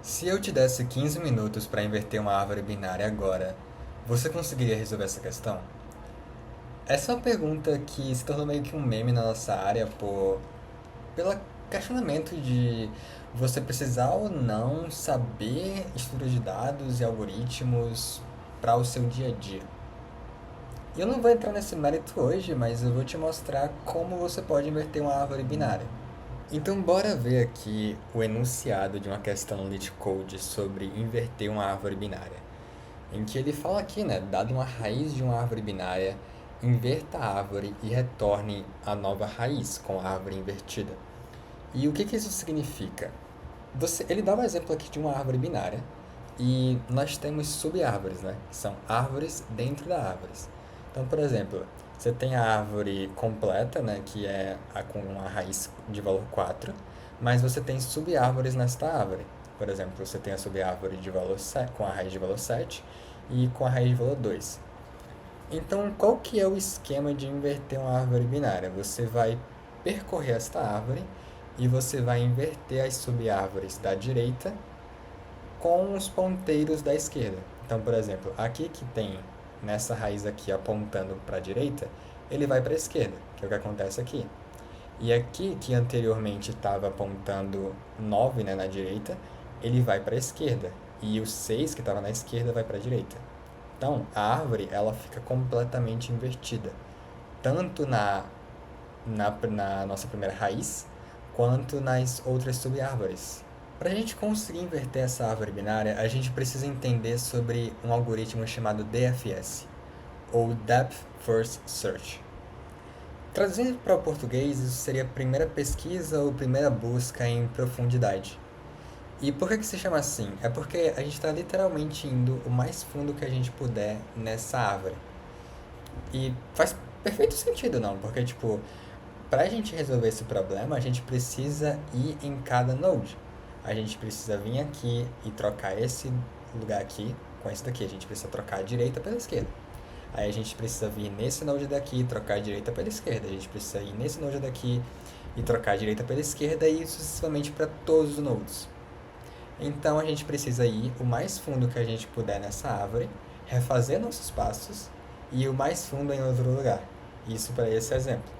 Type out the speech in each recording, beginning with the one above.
Se eu te desse 15 minutos para inverter uma árvore binária agora, você conseguiria resolver essa questão? Essa é uma pergunta que se tornou meio que um meme na nossa área pelo questionamento de você precisar ou não saber estrutura de dados e algoritmos para o seu dia a dia. E eu não vou entrar nesse mérito hoje, mas eu vou te mostrar como você pode inverter uma árvore binária. Então, bora ver aqui o enunciado de uma questão no LeetCode sobre inverter uma árvore binária. Em que ele fala aqui, né? Dado uma raiz de uma árvore binária, inverta a árvore e retorne a nova raiz com a árvore invertida. E o que isso significa? Ele dá um exemplo aqui de uma árvore binária e nós temos sub-árvores, né? Que são árvores dentro da árvores. Então, por exemplo, você tem a árvore completa, né? Que é com uma raiz de valor 4, mas você tem sub-árvores nesta árvore. Por exemplo, você tem a sub-árvore de valor 7, com a raiz de valor 7 e com a raiz de valor 2. Então, qual que é o esquema de inverter uma árvore binária? Você vai percorrer esta árvore e você vai inverter as sub-árvores da direita com os ponteiros da esquerda. Então, por exemplo, aqui que tem nessa raiz aqui apontando para a direita, ele vai para a esquerda, que é o que acontece aqui. E aqui que anteriormente estava apontando 9, né, na direita, ele vai para a esquerda. E o 6 que estava na esquerda vai para a direita. Então, a árvore ela fica completamente invertida, tanto na nossa primeira raiz, quanto nas outras sub-árvores. Para a gente conseguir inverter essa árvore binária, a gente precisa entender sobre um algoritmo chamado DFS, ou Depth First Search. Traduzindo para o português, isso seria a primeira pesquisa ou primeira busca em profundidade. E por que se chama assim? É porque a gente está literalmente indo o mais fundo que a gente puder nessa árvore. E faz perfeito sentido, não? Porque, tipo, para a gente resolver esse problema, a gente precisa ir em cada node. A gente precisa vir aqui e trocar esse lugar aqui com esse daqui. A gente precisa trocar a direita pela esquerda. Aí a gente precisa vir nesse node daqui e trocar a direita pela esquerda. A gente precisa ir nesse node daqui e trocar a direita pela esquerda e sucessivamente para todos os nodes. Então a gente precisa ir o mais fundo que a gente puder nessa árvore, refazer nossos passos e ir o mais fundo em outro lugar. Isso para esse exemplo.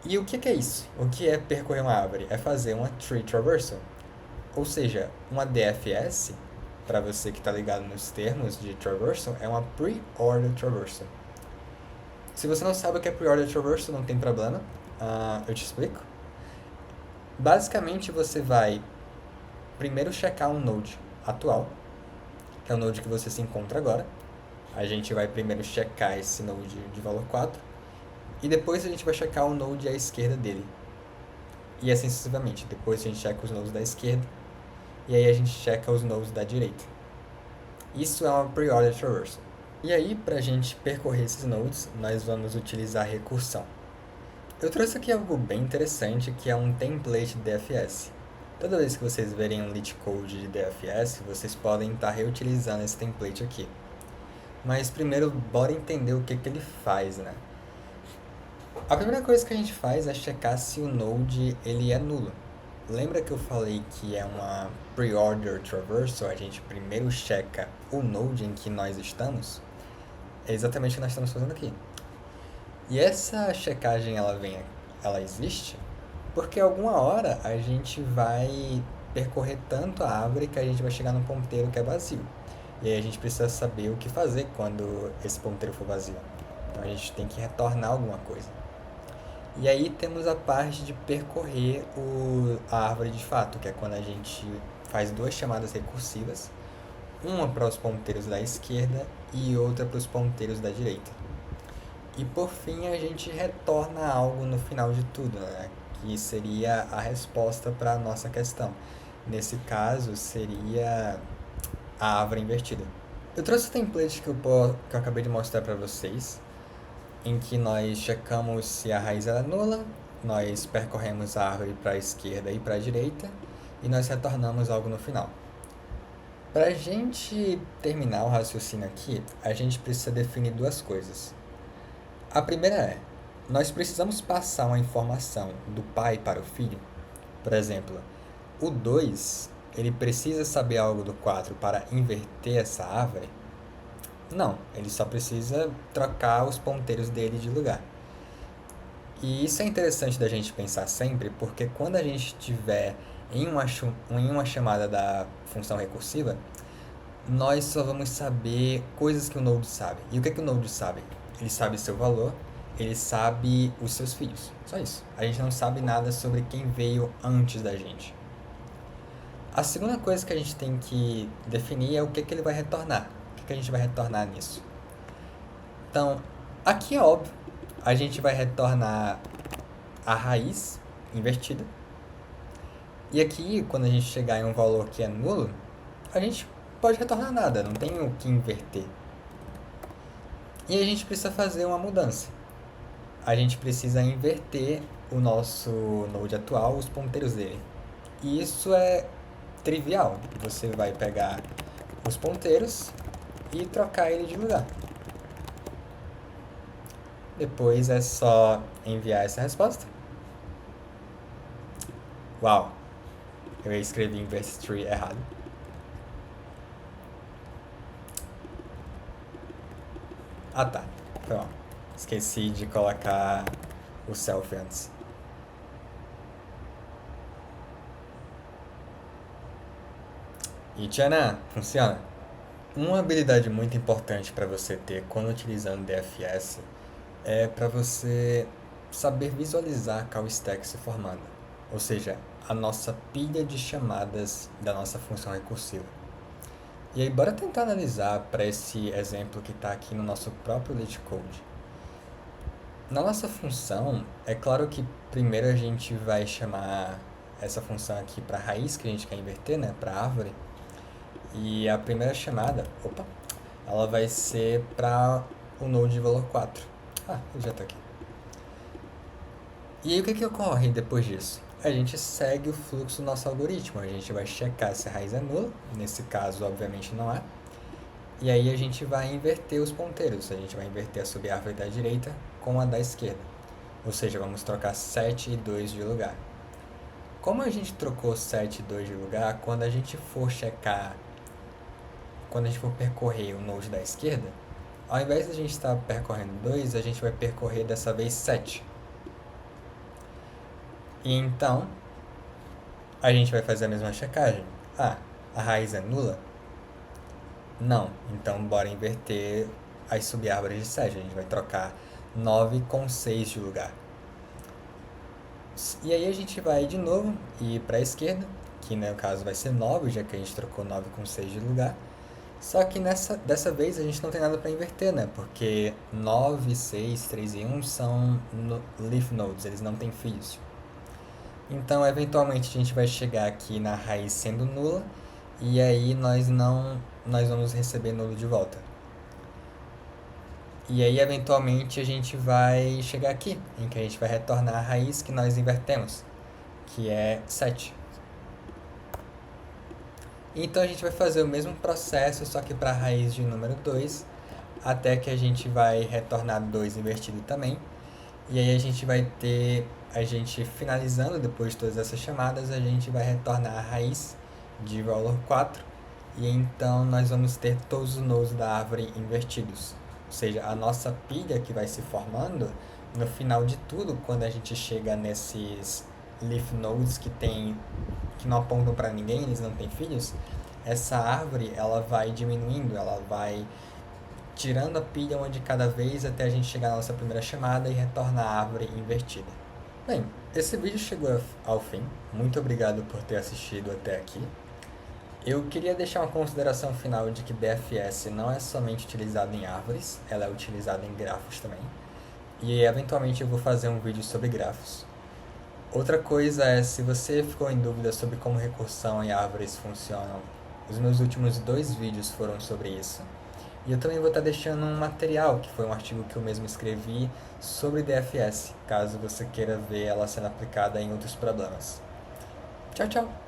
E o que é isso? O que é percorrer uma árvore? É fazer uma tree traversal. Ou seja, uma DFS, para você que está ligado nos termos de traversal, é uma pre-order traversal. Se você não sabe o que é pre-order traversal, não tem problema, eu te explico. Basicamente, você vai primeiro checar um node atual, que é o node que você se encontra agora. A gente vai primeiro checar esse node de valor 4, e depois a gente vai checar o node à esquerda dele. E assim sucessivamente. Depois a gente checa os nodes da esquerda, e aí a gente checa os nodes da direita. Isso é uma pre-order traversal. E aí, para a gente percorrer esses nodes, nós vamos utilizar recursão. Eu trouxe aqui algo bem interessante, que é um template de DFS. Toda vez que vocês verem um LeetCode de DFS, vocês podem estar reutilizando esse template aqui. Mas primeiro, bora entender o que ele faz, né? A primeira coisa que a gente faz é checar se o node ele é nulo. Lembra que eu falei que é uma pre-order traversal? A gente primeiro checa o node em que nós estamos? É exatamente o que nós estamos fazendo aqui. E essa checagem ela existe porque alguma hora a gente vai percorrer tanto a árvore que a gente vai chegar num ponteiro que é vazio. E aí a gente precisa saber o que fazer quando esse ponteiro for vazio. Então a gente tem que retornar alguma coisa. E aí temos a parte de percorrer a árvore de fato, que é quando a gente faz duas chamadas recursivas, uma para os ponteiros da esquerda e outra para os ponteiros da direita. E por fim a gente retorna algo no final de tudo, né? Que seria a resposta para a nossa questão. Nesse caso seria a árvore invertida. Eu trouxe o template que eu acabei de mostrar para vocês, em que nós checamos se a raiz é nula, nós percorremos a árvore para a esquerda e para a direita, e nós retornamos algo no final. Para a gente terminar o raciocínio aqui, a gente precisa definir duas coisas. A primeira é, nós precisamos passar uma informação do pai para o filho. Por exemplo, o 2, ele precisa saber algo do 4 para inverter essa árvore? Não, ele só precisa trocar os ponteiros dele de lugar. E isso é interessante da gente pensar sempre, porque quando a gente estiver em uma chamada da função recursiva, nós só vamos saber coisas que o Node sabe. E o que o Node sabe? Ele sabe seu valor, ele sabe os seus filhos. Só isso. A gente não sabe nada sobre quem veio antes da gente. A segunda coisa que a gente tem que definir é o que ele vai retornar. O que a gente vai retornar nisso. Então, aqui é óbvio. A gente vai retornar a raiz invertida. E aqui, quando a gente chegar em um valor que é nulo, a gente pode retornar nada, não tem o que inverter. E a gente precisa fazer uma mudança. A gente precisa inverter o nosso node atual, os ponteiros dele. E isso é trivial. Você vai pegar os ponteiros e trocar ele de lugar. Depois é só enviar essa resposta. Uau! Eu escrevi inverse tree errado. Ah tá, foi mal. Esqueci de colocar o self antes. E tchanã, funciona. Uma habilidade muito importante para você ter quando utilizando DFS é para você saber visualizar a call stack se formando, ou seja, a nossa pilha de chamadas da nossa função recursiva. E aí, bora tentar analisar para esse exemplo que está aqui no nosso próprio LeetCode. Na nossa função, é claro que primeiro a gente vai chamar essa função aqui para a raiz que a gente quer inverter, né, para a árvore. E a primeira chamada, ela vai ser para o node de valor 4. Ah, ele já está aqui. E aí o que ocorre depois disso? A gente segue o fluxo do nosso algoritmo, a gente vai checar se a raiz é nula, nesse caso obviamente não é, e aí a gente vai inverter os ponteiros, a gente vai inverter a subárvore da direita com a da esquerda, ou seja, vamos trocar 7 e 2 de lugar. Como a gente trocou 7 e 2 de lugar, quando a gente for percorrer o node da esquerda, ao invés de a gente estar percorrendo 2, a gente vai percorrer dessa vez 7. E então, a gente vai fazer a mesma checagem. Ah, a raiz é nula? Não. Então, bora inverter as subárvores de 7. A gente vai trocar 9 com 6 de lugar. E aí a gente vai de novo ir para a esquerda, que no caso vai ser 9, já que a gente trocou 9 com 6 de lugar. Só que dessa vez a gente não tem nada para inverter, né? Porque 9, 6, 3 e 1 são leaf nodes, eles não têm filhos. Então, eventualmente, a gente vai chegar aqui na raiz sendo nula, e aí nós vamos receber nulo de volta. E aí, eventualmente, a gente vai chegar aqui, em que a gente vai retornar a raiz que nós invertemos, que é 7. Então, a gente vai fazer o mesmo processo, só que para a raiz de número 2, até que a gente vai retornar 2 invertido também. E aí a gente vai ter, a gente finalizando depois de todas essas chamadas, a gente vai retornar a raiz de valor 4. E então nós vamos ter todos os nodes da árvore invertidos. Ou seja, a nossa pilha que vai se formando, no final de tudo, quando a gente chega nesses leaf nodes que não apontam para ninguém, eles não têm filhos, essa árvore ela vai diminuindo, ela vai tirando a pilha uma de cada vez até a gente chegar na nossa primeira chamada e retornar a árvore invertida. Bem, esse vídeo chegou ao fim. Muito obrigado por ter assistido até aqui. Eu queria deixar uma consideração final de que DFS não é somente utilizado em árvores, ela é utilizada em grafos também. E eventualmente eu vou fazer um vídeo sobre grafos. Outra coisa é, se você ficou em dúvida sobre como recursão e árvores funcionam, os meus últimos 2 vídeos foram sobre isso. E eu também vou estar deixando um material, que foi um artigo que eu mesmo escrevi, sobre DFS, caso você queira ver ela sendo aplicada em outros problemas. Tchau, tchau!